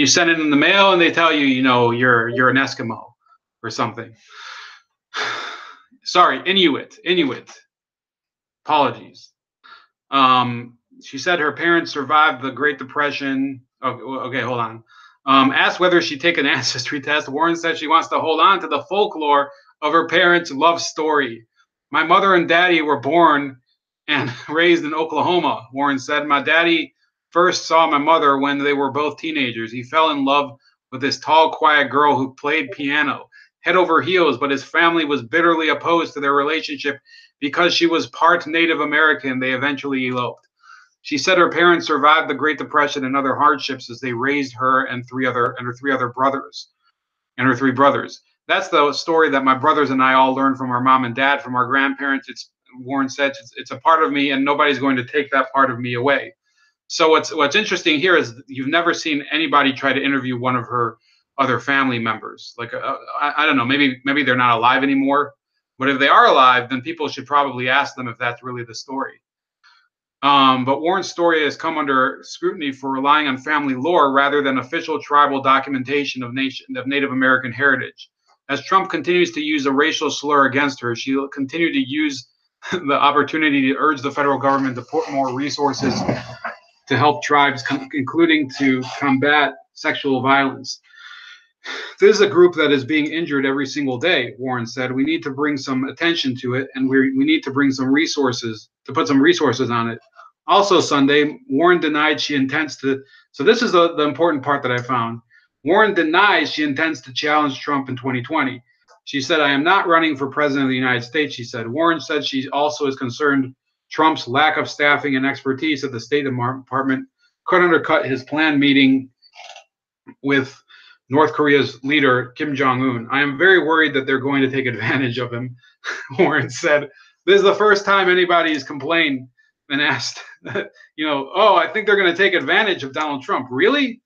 send it in the mail, and they tell you, you're an Eskimo or something. Sorry, Inuit. Apologies. She said her parents survived the Great Depression. Okay, hold on. Asked whether she'd take an ancestry test, Warren said she wants to hold on to the folklore of her parents' love story. My mother and daddy were born and raised in Oklahoma, Warren said. My daddy first saw my mother when they were both teenagers. He fell in love with this tall, quiet girl who played piano, head over heels, but his family was bitterly opposed to their relationship because she was part Native American. They eventually eloped. She said her parents survived the Great Depression and other hardships as they raised her and her three brothers. That's the story that my brothers and I all learned from our mom and dad, from our grandparents. Warren said it's a part of me, and nobody's going to take that part of me away. So what's interesting here is you've never seen anybody try to interview one of her other family members. Like I don't know, maybe they're not alive anymore, but if they are alive, then people should probably ask them if that's really the story. But Warren's story has come under scrutiny for relying on family lore rather than official tribal documentation of Native American heritage. As Trump continues to use a racial slur against her, she will continue to use the opportunity to urge the federal government to put more resources to help tribes, including to combat sexual violence. This is a group that is being injured every single day, Warren said. We need to bring some attention to it, and we need to bring some resources, to put some resources on it. Also Sunday, Warren denied she intends to, so this is the important part that I found. Warren denies she intends to challenge Trump in 2020. She said, I am not running for president of the United States, she said. Warren said she also is concerned Trump's lack of staffing and expertise at the State Department could undercut his planned meeting with North Korea's leader, Kim Jong-un. I am very worried that they're going to take advantage of him, Warren said. This is the first time anybody has complained and asked, oh, I think they're going to take advantage of Donald Trump. Really?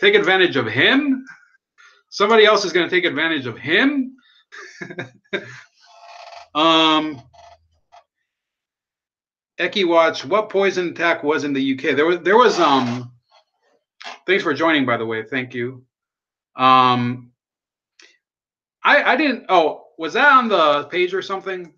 Take advantage of him? Somebody else is going to take advantage of him? Eki Watch, what poison attack was in the UK? There was thanks for joining, by the way. Thank you. I didn't, was that on the page or something?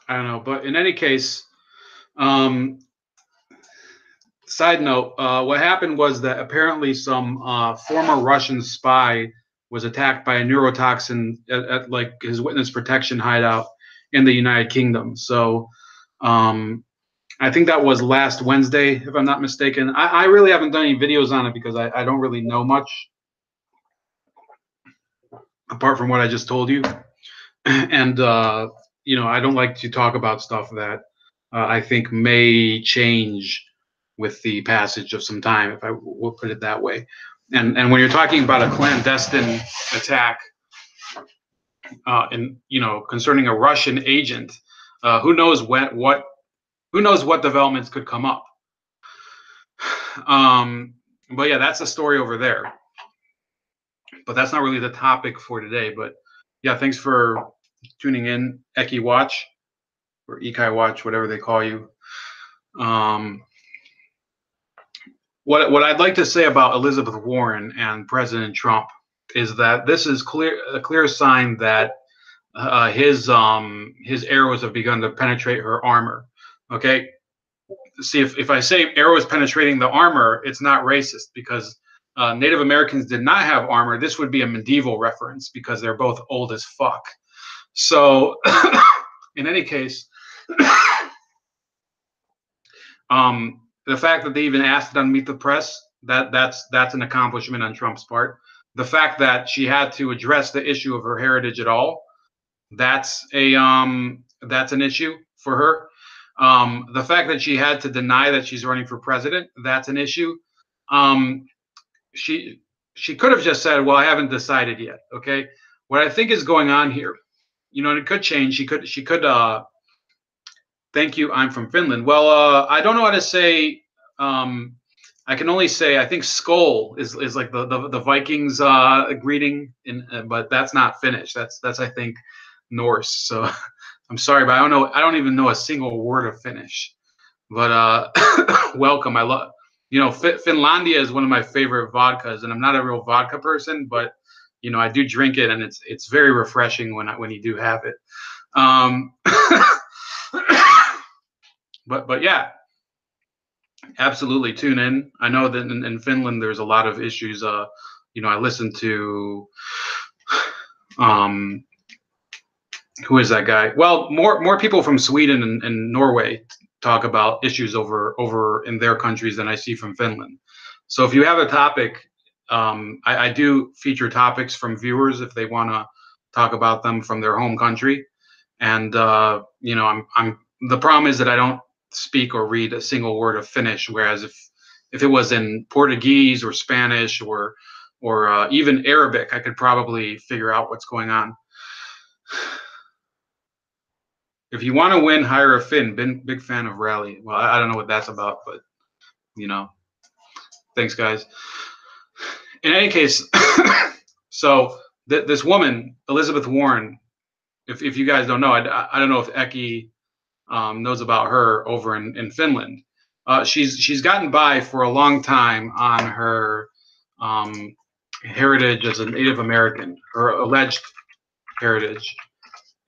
I don't know, but in any case, side note, what happened was that apparently some former Russian spy was attacked by a neurotoxin at like his witness protection hideout in the United Kingdom. So I think that was last Wednesday, if I'm not mistaken. I really haven't done any videos on it because I don't really know much apart from what I just told you. And I don't like to talk about stuff that I think may change with the passage of some time, if I will put it that way. And when you're talking about a clandestine attack, concerning a Russian agent, who knows what developments could come up. But yeah, that's the story over there. But that's not really the topic for today. But yeah, thanks for tuning in, Eki Watch, or Ekai Watch, whatever they call you. What I'd like to say about Elizabeth Warren and President Trump is that this is a clear sign that his arrows have begun to penetrate her armor. Okay, see, if I say arrows penetrating the armor, it's not racist because Native Americans did not have armor. This would be a medieval reference because they're both old as fuck. So in any case, the fact that they even asked it on Meet the Press, that's an accomplishment on Trump's part. The fact that she had to address the issue of her heritage at all, that's an issue for her. The fact that she had to deny that she's running for president, that's an issue. She could have just said, well, I haven't decided yet. Okay. What I think is going on here, and it could change. She could thank you. I'm from Finland. Well, I don't know how to say I can only say I think skull is like the Vikings greeting, but that's not Finnish. That's I think Norse. So I'm sorry, but I don't even know a single word of Finnish. But welcome. I love, Finlandia is one of my favorite vodkas, and I'm not a real vodka person, but I do drink it, and it's very refreshing when you do have it. Um, but yeah, absolutely tune in. I know that in Finland there's a lot of issues. I listen to um, who is that guy? Well, more people from Sweden and Norway talk about issues over in their countries than I see from Finland. So if you have a topic, I do feature topics from viewers if they want to talk about them from their home country. And I'm the problem is that I don't speak or read a single word of Finnish, whereas if it was in Portuguese or Spanish or even Arabic, I could probably figure out what's going on. If you want to win, hire a Finn. Big fan of Rally. Well, I don't know what that's about, but thanks, guys. In any case, so this woman, Elizabeth Warren, if you guys don't know, I don't know if Eki knows about her over in Finland. She's gotten by for a long time on her heritage as a Native American, her alleged heritage.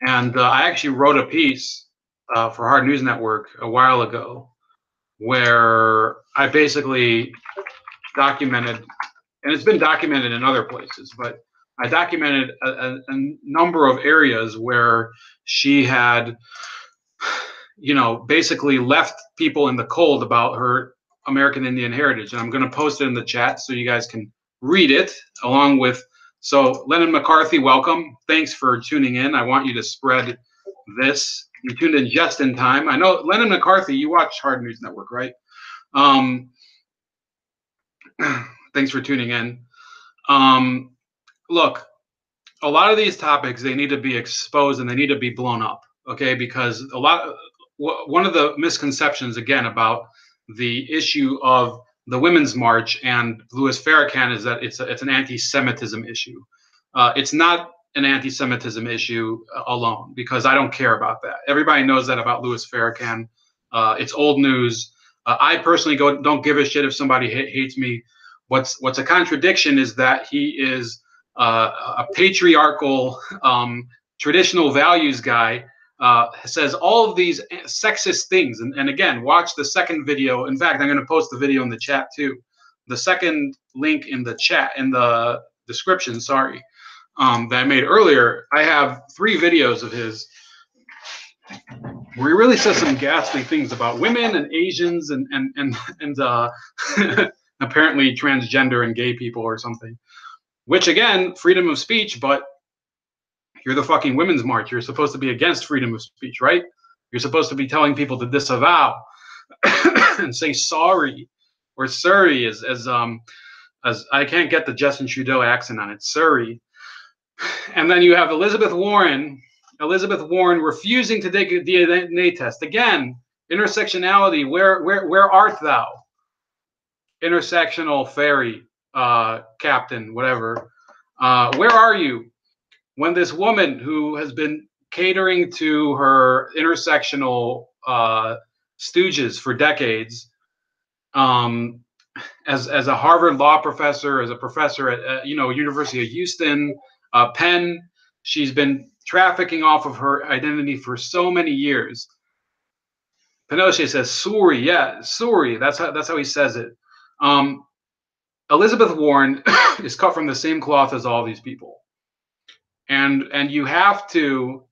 And I actually wrote a piece for Hard News Network a while ago where I basically documented, and it's been documented in other places, but I documented a number of areas where she had, basically left people in the cold about her American Indian heritage. And I'm going to post it in the chat so you guys can read it along with. So Lennon McCarthy, welcome. Thanks for tuning in. I want you to spread this. You tuned in just in time. I know Lennon McCarthy, you watch Hard News Network, right? Thanks for tuning in. Look, a lot of these topics, they need to be exposed and they need to be blown up, okay? Because one of the misconceptions, again, about the issue of the Women's March and Louis Farrakhan is that it's an anti-Semitism issue. It's not an anti-Semitism issue alone, because I don't care about that. Everybody knows that about Louis Farrakhan. It's old news. I personally don't give a shit if somebody hates me. What's a contradiction is that he is a patriarchal, traditional values guy, says all of these sexist things. And again, watch the second video. In fact, I'm going to post the video in the chat too. The second link in the chat, in the description, sorry, that I made earlier. I have 3 videos of his where he really says some ghastly things about women and Asians and apparently transgender and gay people or something. Which, again, freedom of speech, but you're the fucking Women's March. You're supposed to be against freedom of speech, right? You're supposed to be telling people to disavow and say sorry or sorry, as I can't get the Justin Trudeau accent on it, sorry. And then you have Elizabeth Warren refusing to take a DNA test. Again, intersectionality. Where art thou? Intersectional fairy, captain, whatever. Where are you when this woman who has been catering to her intersectional stooges for decades, as a Harvard law professor, as a professor at University of Houston, Penn, she's been trafficking off of her identity for so many years. Pinochet says sorry, yeah, sorry. That's how he says it. Elizabeth Warren is cut from the same cloth as all these people. And you have to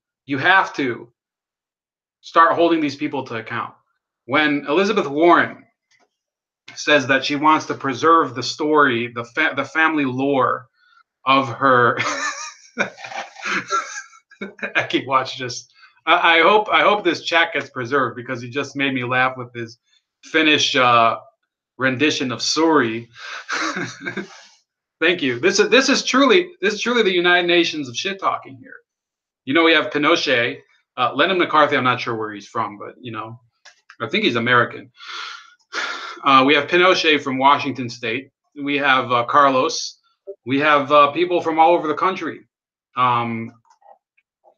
start holding these people to account. When Elizabeth Warren says that she wants to preserve the story, the family lore of her, I keep watching just. I hope this chat gets preserved, because he just made me laugh with his Finnish rendition of sorry. Thank you. This is truly the United Nations of shit talking here. We have Pinochet, Lennon McCarthy. I'm not sure where he's from, but I think he's American. We have Pinochet from Washington State. We have Carlos. We have people from all over the country, and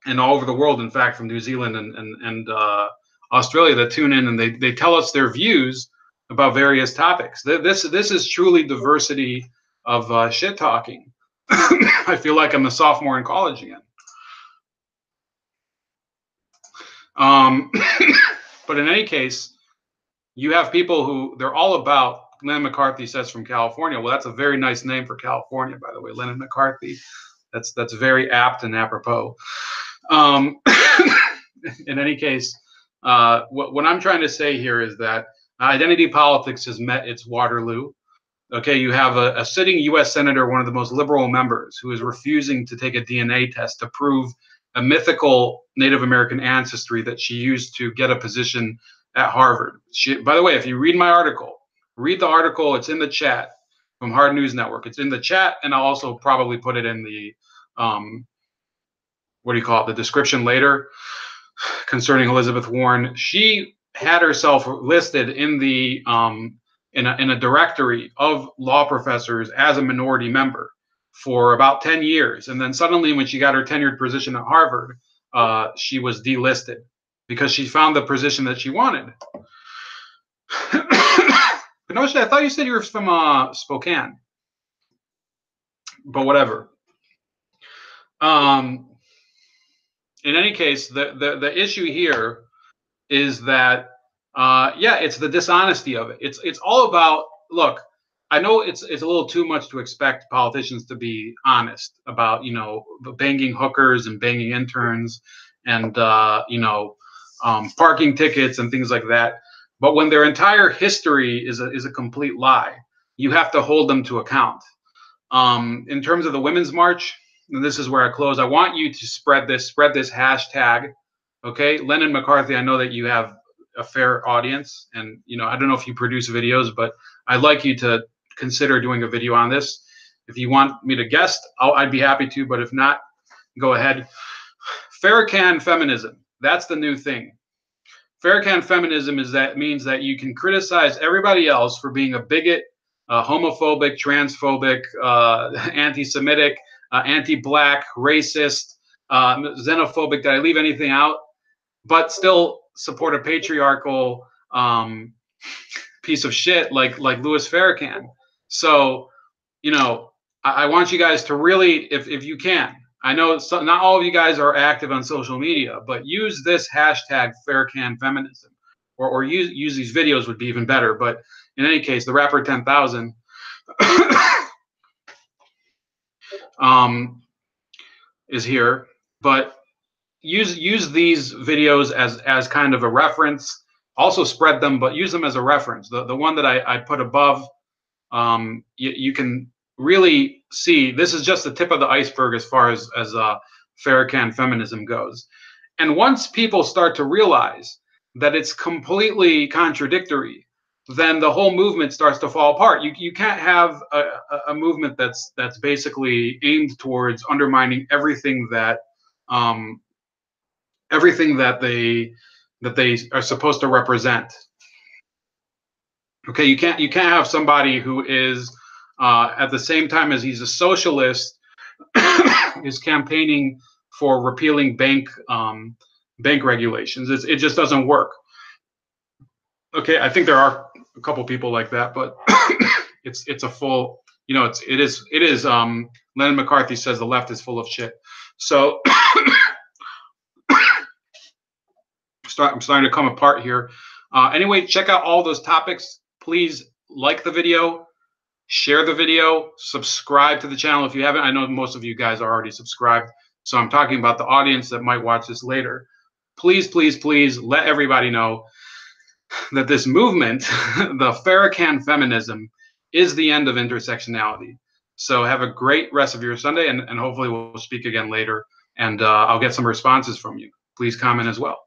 all over the world. In fact, from New Zealand and Australia that tune in, and they tell us their views about various topics. This is truly diversity of shit talking. I feel like I'm a sophomore in college again. But in any case, you have people who they're all about. Lennon McCarthy says from California. Well, that's a very nice name for California, by the way, Lennon McCarthy. That's very apt and apropos. In any case, what I'm trying to say here is that identity politics has met its Waterloo. Okay, you have a sitting U.S. senator, one of the most liberal members, who is refusing to take a DNA test to prove a mythical Native American ancestry that she used to get a position at Harvard. By the way, if you read my article, read the article. It's in the chat from Hard News Network. It's in the chat, and I'll also probably put it in the what do you call it? The description later concerning Elizabeth Warren. She had herself listed in the in a directory of law professors as a minority member for about 10 years. And then suddenly when she got her tenured position at Harvard, she was delisted because she found the position that she wanted. Pinochet, I thought you said you were from Spokane, but whatever. In any case, the issue here is that yeah, it's the dishonesty of it. It's all about, look, I know it's a little too much to expect politicians to be honest about, you know, banging hookers and banging interns and you know, parking tickets and things like that. But when their entire history is a complete lie, you have to hold them to account. In terms of the Women's March, and this is where I close, I want you to spread this hashtag. Okay, Lennon McCarthy, I know that you have a fair audience, and you know, I don't know if you produce videos, but I'd like you to consider doing a video on this. If you want me to guest, I'd be happy to, but if not, go ahead. Farrakhan feminism, that's the new thing. Farrakhan feminism means that you can criticize everybody else for being a bigot, homophobic, transphobic, anti-Semitic, anti-black, racist, xenophobic. Did I leave anything out? But still support a patriarchal piece of shit like Louis Farrakhan. So, you know, I want you guys to really, if you can, I know not all of you guys are active on social media, but use this hashtag Farrakhan feminism, or use these videos would be even better. But in any case, the rapper 10,000 is here, but use these videos as kind of a reference. Also spread them, but use them as a reference. The one that I put above, you can really see this is just the tip of the iceberg as far as Farrakhan feminism goes. And once people start to realize that it's completely contradictory, then the whole movement starts to fall apart. You can't have a movement that's basically aimed towards undermining everything that they are supposed to represent. Okay, you can't have somebody who is at the same time as he's a socialist is campaigning for repealing bank regulations. It just doesn't work. Okay, I think there are a couple people like that, but it's a full, you know, it is Lennon McCarthy says the left is full of shit. So I'm starting to come apart here. Anyway, check out all those topics. Please like the video, share the video, subscribe to the channel if you haven't. I know most of you guys are already subscribed, so I'm talking about the audience that might watch this later. Please, please, please let everybody know that this movement, the Farrakhan feminism, is the end of intersectionality. So have a great rest of your Sunday, and hopefully we'll speak again later, and I'll get some responses from you. Please comment as well.